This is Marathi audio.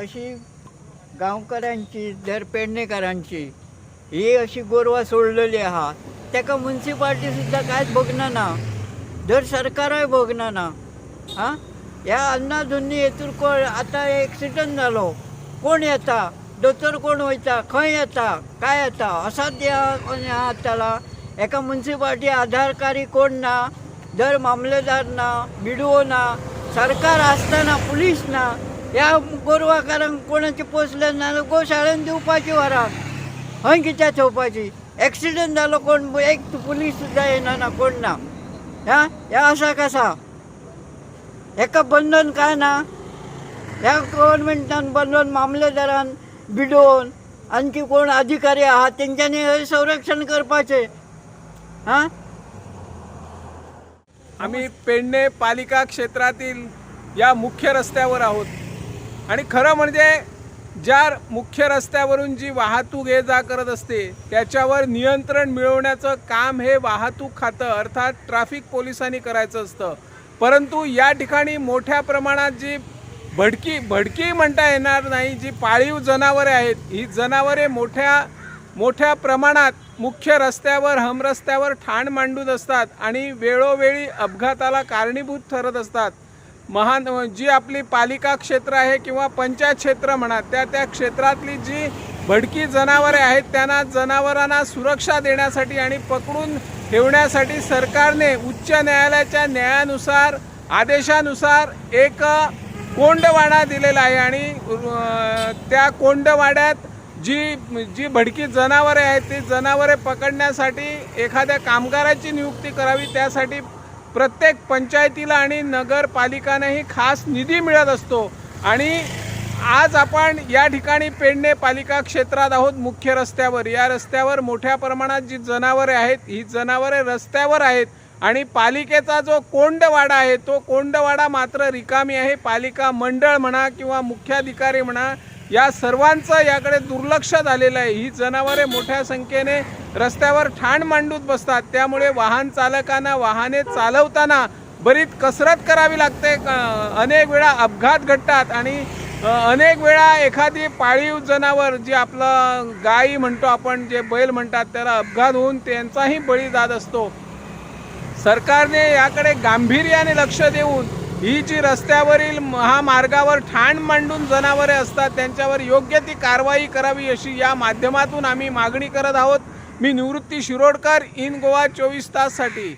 अशी गांवकारांची दर पेडणेकारांची ही अशी गोरवां सोडलेली आहा, ताका म्युन्सिपाल्टी सुद्दां कांयच बघना ना, दर सरकारूय बघना ना. हां, ह्या अन्नाधुनी हेतूर कोण आतां एक्सिडंट जालो, कोण येता, दोतोर कोण वयता, खंय येता, काय येता, असाध्य आताला. एका म्युन्सिपाल्टी आधारकारी कोण ना, दर मामलेदार ना, बिडओ ना, सरकार आसतना पुलीस ना. ह्या गोरवाकारांक कोणाचे पोसले ना गोशाळेन दिवपाची व्हराक, खंय कित्या चोवपाची. एक्सिडंट जालो कोण एक पुलीस सुद्दां येना ना, कोण ना. ह्या असा कसा हेका बंधन काय ना. ह्या गव्हर्मेंटान बंधन मामलेदारान बिडोवन आणखी कोण अधिकारी आहात तेंच्यांनी संरक्षण करपाचे. हां, आम्ही पेडणे पालिका क्षेत्रातील या मुख्य रस्त्यावर आहोत आणि खरं म्हणजे ज्या मुख्य रस्त्यावरून जी वाहतूक ये जा करत असते त्याच्यावर नियंत्रण मिळवण्याचं काम हे वाहतूक खातं अर्थात ट्रॅफिक पोलिसांनी करायचं असतं. परंतु या ठिकाणी मोठ्या प्रमाणात जी भडकी म्हणता येणार नाही, जी पाळीव जनावरे आहेत, ही जनावरे मोठ्या प्रमाणात मुख्य रस्त्यावर हमरस्त्यावर ठाण मांडून असतात आणि वेळोवेळी अपघाताला कारणीभूत ठरत असतात. जी आपली पालिका क्षेत्र आहे किंवा पंचायत क्षेत्र म्हणा, त्या क्षेत्रातली जी भडकी जनावरे आहेत त्यांना जनावरांना सुरक्षा देण्यासाठी आणि पकडून ठेवण्यासाठी सरकारने उच्च न्यायालयाच्या न्यायानुसार आदेशानुसार एक कोंडवाडा दिलेला आहे आणि त्या कोंडवाड्यात जी भडकी जनावरे आहेत ती जनावरे पकडण्यासाठी एखाद्या कामगाराची नियुक्ती करावी. त्यासाठी प्रत्येक पंचायतीला आणि नगरपालिकांनाही खास निधी मिळत असतो. आणि आज आपण या ठिकाणी पेडणे पालिका क्षेत्रात आहोत मुख्य रस्त्यावर. या रस्त्यावर मोठ्या प्रमाणात जी जनावरे आहेत ही जनावरे रस्त्यावर आहेत आणि पालिकेचा जो कोंडवाडा आहे तो कोंडवाडा मात्र रिकामी आहे. पालिका मंडळ म्हणा किंवा मुख्याधिकारी म्हणा या सर्वांचं याकडे दुर्लक्ष झालेलं आहे. ही जनावरे मोठ्या संख्येने रस्त्यावर ठाण मांडून बसतात, त्यामुळे वाहन चालकांना वाहने चालवताना बरीच कसरत करावी लागते. अनेक वेळा अपघात घडतात आणि अनेक वेळा एखादी पाळीव जनावर जी आपलं गाई म्हणतो आपण, जे बैल म्हणतात, त्याला अपघात होऊन त्यांचाही बळी जात असतो. सरकारने याकडे गांभीर्याने लक्ष देऊन ही जी रस्त्यावरील महामार्गावर ठाण मांडून जनावरे असतात त्यांच्यावर योग्य ती कारवाई करावी अशी या माध्यमातून आम्ही मागणी करत आहोत. मी निवृत्ती शिरोडकर, इन गोवा 24 ताससाठी.